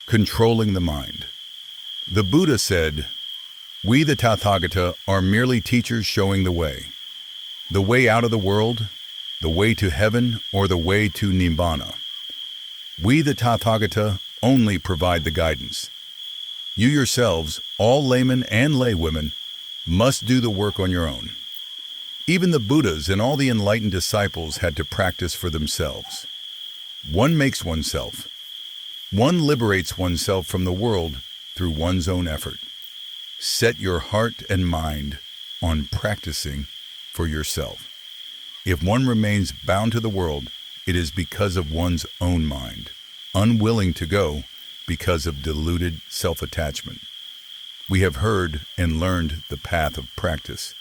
Controlling the mind. The Buddha said, "We the Tathagata are merely teachers showing the way out of the world, the way to heaven, or the way to Nibbana. We the Tathagata only provide the guidance. You yourselves, all laymen and laywomen, must do the work on your own." Even the Buddhas and all the enlightened disciples had to practice for themselves. One makes oneself. One liberates oneself from the world through one's own effort. Set your heart and mind on practicing for yourself. If one remains bound to the world, it is because of one's own mind, unwilling to go because of deluded self-attachment. We have heard and learned the path of practice,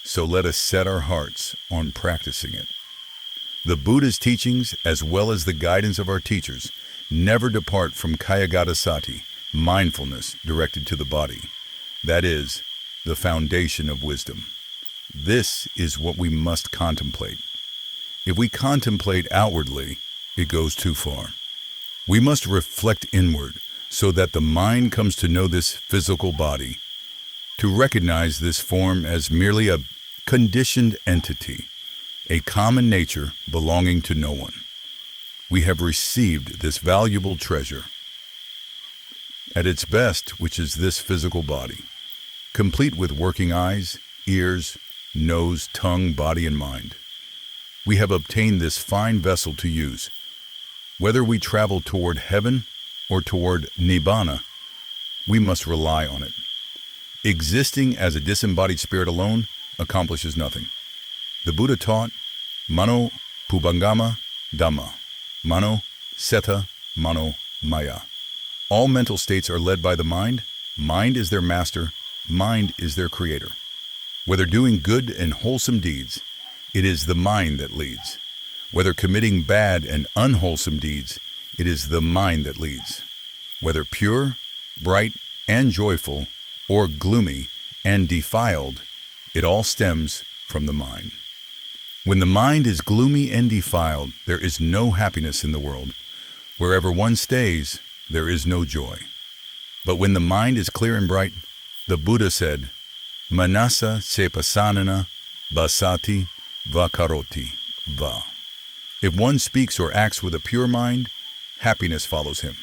so let us set our hearts on practicing it. The Buddha's teachings, as well as the guidance of our teachers, never depart from Kayagata Sati, mindfulness directed to the body. That is, the foundation of wisdom. This is what we must contemplate. If we contemplate outwardly, it goes too far. We must reflect inward so that the mind comes to know this physical body, to recognize this form as merely a conditioned entity, a common nature belonging to no one. We have received this valuable treasure at its best, which is this physical body, complete with working eyes, ears, nose, tongue, body, and mind. We have obtained this fine vessel to use. Whether we travel toward heaven or toward Nibbana, we must rely on it. Existing as a disembodied spirit alone accomplishes nothing. The Buddha taught, Mano Pubangama Dhamma, Mano Seta Mano Maya. All mental states are led by the mind. Mind is their master. Mind is their creator. Whether doing good and wholesome deeds, it is the mind that leads. Whether committing bad and unwholesome deeds, it is the mind that leads. Whether pure, bright, and joyful, or gloomy and defiled, it all stems from the mind. When the mind is gloomy and defiled, there is no happiness in the world. Wherever one stays, there is no joy. But when the mind is clear and bright, the Buddha said, Manasa sepasanana basati vakaroti va. If one speaks or acts with a pure mind, happiness follows him.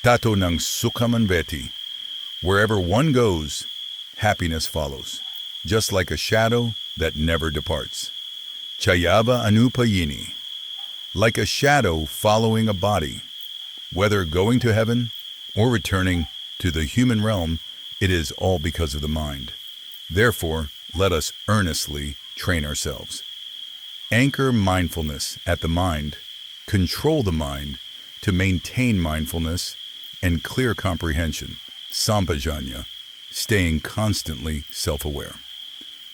Tato nang sukhaman veti. Wherever one goes, happiness follows, just like a shadow that never departs. Chayava anupayini. Like a shadow following a body. Whether going to heaven or returning to the human realm, it is all because of the mind. Therefore, let us earnestly train ourselves. Anchor mindfulness at the mind, control the mind to maintain mindfulness and clear comprehension, sampajanya, staying constantly self-aware.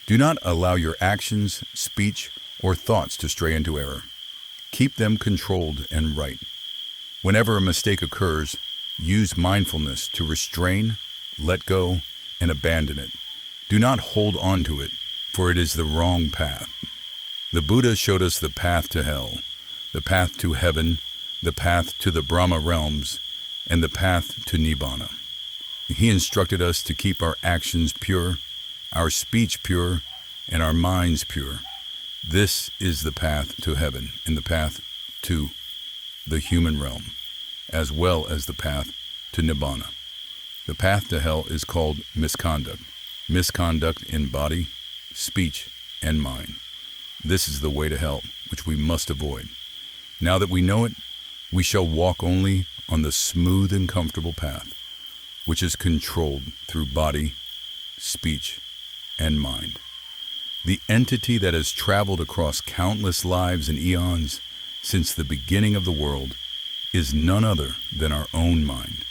Do not allow your actions, speech, or thoughts to stray into error. Keep them controlled and right. Whenever a mistake occurs, use mindfulness to restrain, let go, and abandon it. Do not hold on to it, for it is the wrong path. The Buddha showed us the path to hell, the path to heaven, the path to the Brahma realms, and the path to Nibbana. He instructed us to keep our actions pure, our speech pure, and our minds pure. This is the path to heaven and the path to the human realm, as well as the path to Nibbana. The path to hell is called misconduct. Misconduct in body, speech, and mind. This is the way to hell, which we must avoid. Now that we know it, we shall walk only on the smooth and comfortable path, which is controlled through body, speech, and mind. The entity that has traveled across countless lives and eons since the beginning of the world is none other than our own mind.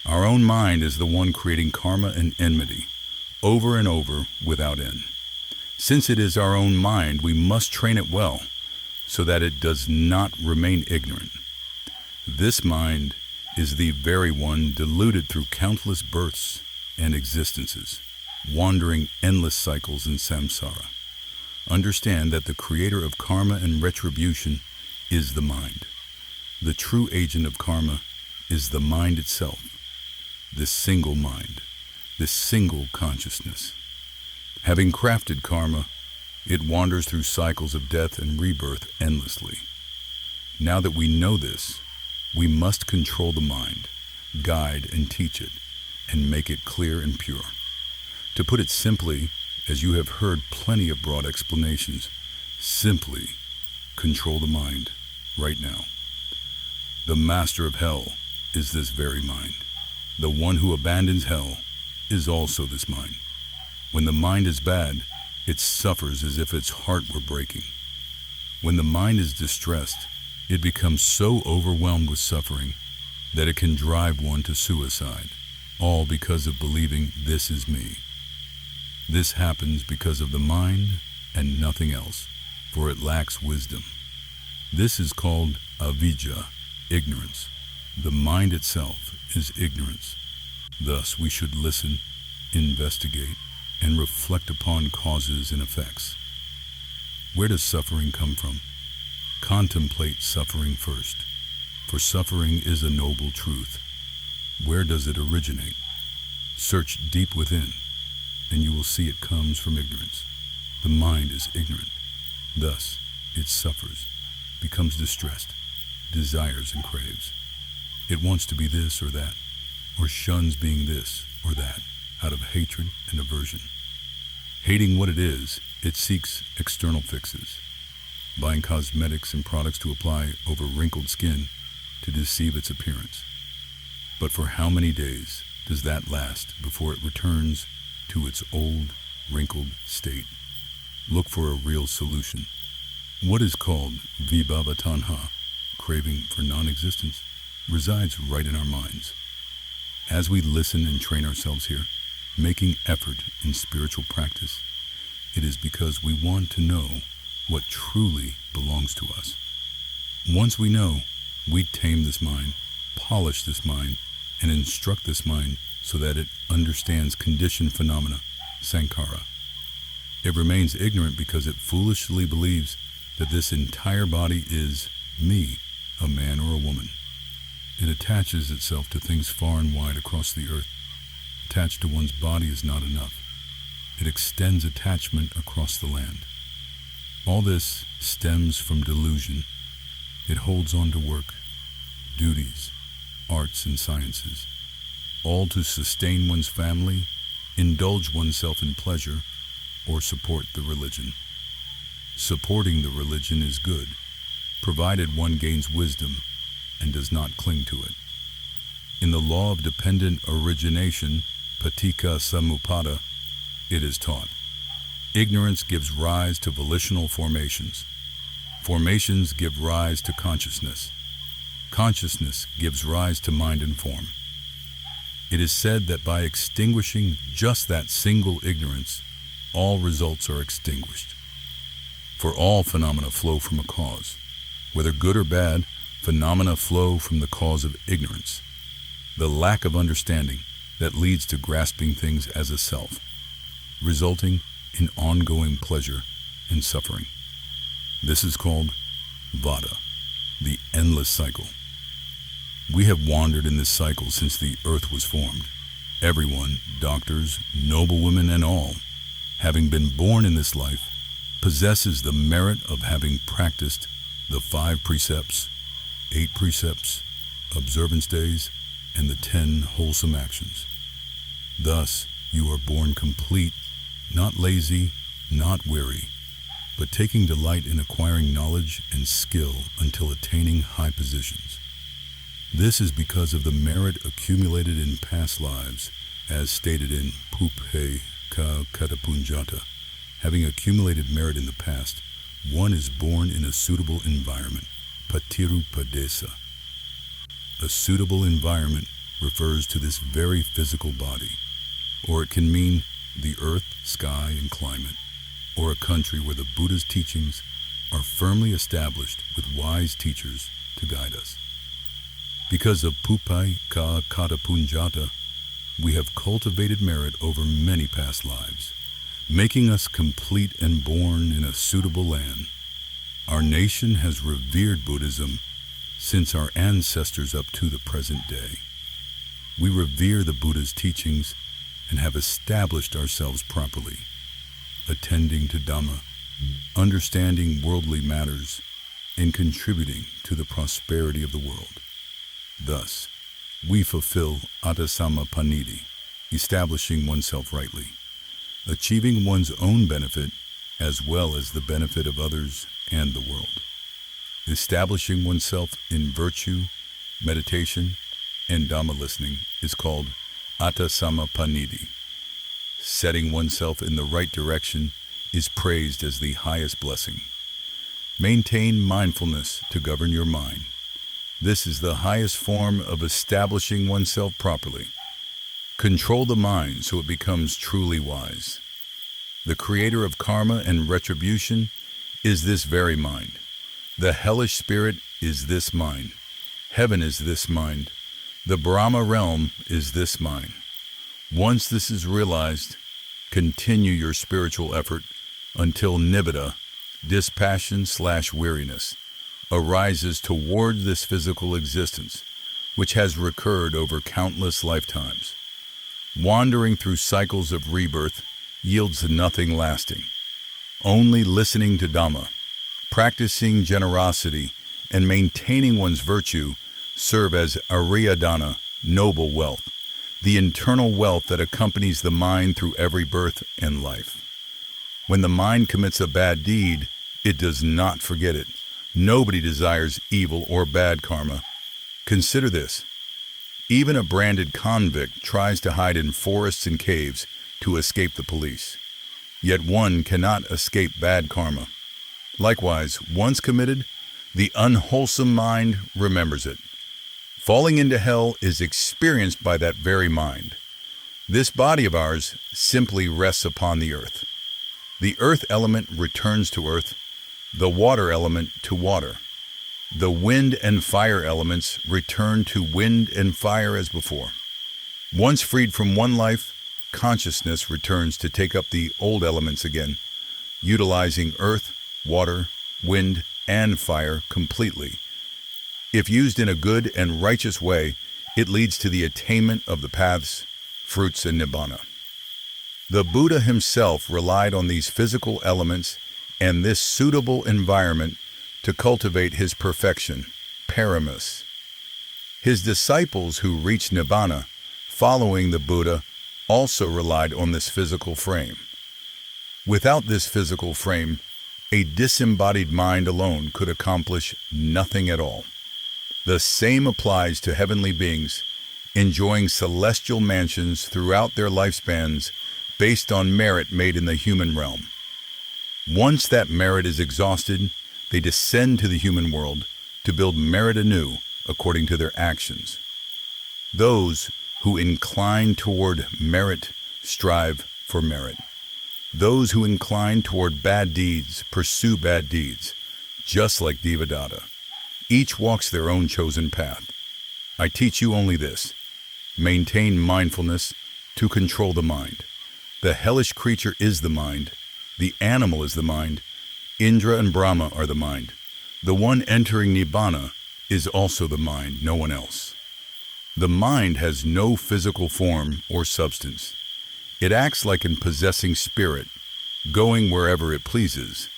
Our own mind is the one creating karma and enmity over and over without end. Since it is our own mind, we must train it well so that it does not remain ignorant. This mind is the very one deluded through countless births and existences, wandering endless cycles in samsara. Understand that the creator of karma and retribution is the mind. The true agent of karma is the mind itself, this single mind, this single consciousness. Having crafted karma, it wanders through cycles of death and rebirth endlessly. Now that we know this, we must control the mind, guide and teach it, and make it clear and pure. To put it simply, as you have heard plenty of broad explanations, simply control the mind right now. The master of hell is this very mind. The one who abandons hell is also this mind. When the mind is bad, it suffers as if its heart were breaking. When the mind is distressed, it becomes so overwhelmed with suffering that it can drive one to suicide, all because of believing this is me. This happens because of the mind and nothing else, for it lacks wisdom. This is called avidya, ignorance. The mind itself is ignorance. Thus, we should listen, investigate, and reflect upon causes and effects. Where does suffering come from? Contemplate suffering first, for suffering is a noble truth. Where does it originate? Search deep within, and you will see it comes from ignorance. The mind is ignorant. Thus, it suffers, becomes distressed, desires and craves. It wants to be this or that, or shuns being this or that, out of hatred and aversion. Hating what it is, it seeks external fixes, buying cosmetics and products to apply over wrinkled skin to deceive its appearance. But for how many days does that last before it returns to its old, wrinkled state? Look for a real solution. What is called vibhava tanha, craving for non-existence, resides right in our minds. As we listen and train ourselves here, making effort in spiritual practice, it is because we want to know what truly belongs to us. Once we know, we tame this mind, polish this mind, and instruct this mind so that it understands conditioned phenomena, sankhara. It remains ignorant because it foolishly believes that this entire body is me, a man or a woman. It attaches itself to things far and wide across the earth. Attached to one's body is not enough. It extends attachment across the land. All this stems from delusion. It holds on to work, duties, arts and sciences, all to sustain one's family, indulge oneself in pleasure, or support the religion. Supporting the religion is good, provided one gains wisdom and does not cling to it. In the law of dependent origination, paticca samuppada, it is taught. Ignorance gives rise to volitional formations. Formations give rise to consciousness. Consciousness gives rise to mind and form. It is said that by extinguishing just that single ignorance, all results are extinguished. For all phenomena flow from a cause. Whether good or bad, phenomena flow from the cause of ignorance, the lack of understanding that leads to grasping things as a self, resulting in ongoing pleasure and suffering. This is called vada, the endless cycle. We have wandered in this cycle since the earth was formed. Everyone, doctors, noblewomen, and all, having been born in this life, possesses the merit of having practiced the 5 precepts, 8 precepts, observance days, and the 10 wholesome actions. Thus, you are born complete, not lazy, not weary, but taking delight in acquiring knowledge and skill until attaining high positions. This is because of the merit accumulated in past lives, as stated in Pupe Ka Katapunjata. Having accumulated merit in the past, one is born in a suitable environment, patirupadesa. A suitable environment refers to this very physical body, or it can mean the earth, sky, and climate, or a country where the Buddha's teachings are firmly established with wise teachers to guide us. Because of Pupai Ka Katapunjata, we have cultivated merit over many past lives, making us complete and born in a suitable land. Our nation has revered Buddhism Since our ancestors up to the present day, we revere the Buddha's teachings and have established ourselves properly, attending to Dhamma, understanding worldly matters, and contributing to the prosperity of the world. Thus, we fulfill Attasammapaniti, establishing oneself rightly, achieving one's own benefit as well as the benefit of others and the world. Establishing oneself in virtue, meditation, and Dhamma listening is called Attasammapaniti. Setting oneself in the right direction is praised as the highest blessing. Maintain mindfulness to govern your mind. This is the highest form of establishing oneself properly. Control the mind so it becomes truly wise. The creator of karma and retribution is this very mind. The hellish spirit is this mind. Heaven is this mind. The Brahma realm is this mind. Once this is realized, continue your spiritual effort until Nibbana, dispassion/weariness, arises toward this physical existence, which has recurred over countless lifetimes. Wandering through cycles of rebirth yields nothing lasting. Only listening to Dhamma, practicing generosity, and maintaining one's virtue serve as ariyadhana, noble wealth, the internal wealth that accompanies the mind through every birth and life. When the mind commits a bad deed, it does not forget it. Nobody desires evil or bad karma. Consider this. Even a branded convict tries to hide in forests and caves to escape the police. Yet one cannot escape bad karma. Likewise, once committed, the unwholesome mind remembers it. Falling into hell is experienced by that very mind. This body of ours simply rests upon the earth. The earth element returns to earth, the water element to water. The wind and fire elements return to wind and fire as before. Once freed from one life, consciousness returns to take up the old elements again, utilizing earth, water, wind, and fire completely. If used in a good and righteous way, it leads to the attainment of the paths, fruits, and Nibbana. The Buddha himself relied on these physical elements and this suitable environment to cultivate his perfection, paramis. His disciples who reached Nibbana, following the Buddha, also relied on this physical frame. Without this physical frame, a disembodied mind alone could accomplish nothing at all. The same applies to heavenly beings, enjoying celestial mansions throughout their lifespans based on merit made in the human realm. Once that merit is exhausted, they descend to the human world to build merit anew according to their actions. Those who incline toward merit strive for merit. Those who incline toward bad deeds pursue bad deeds, just like Devadatta. Each walks their own chosen path. I teach you only this: maintain mindfulness to control the mind. The hellish creature is the mind. The animal is the mind. Indra and Brahma are the mind. The one entering Nibbana is also the mind, no one else. The mind has no physical form or substance. It acts like a possessing spirit, going wherever it pleases,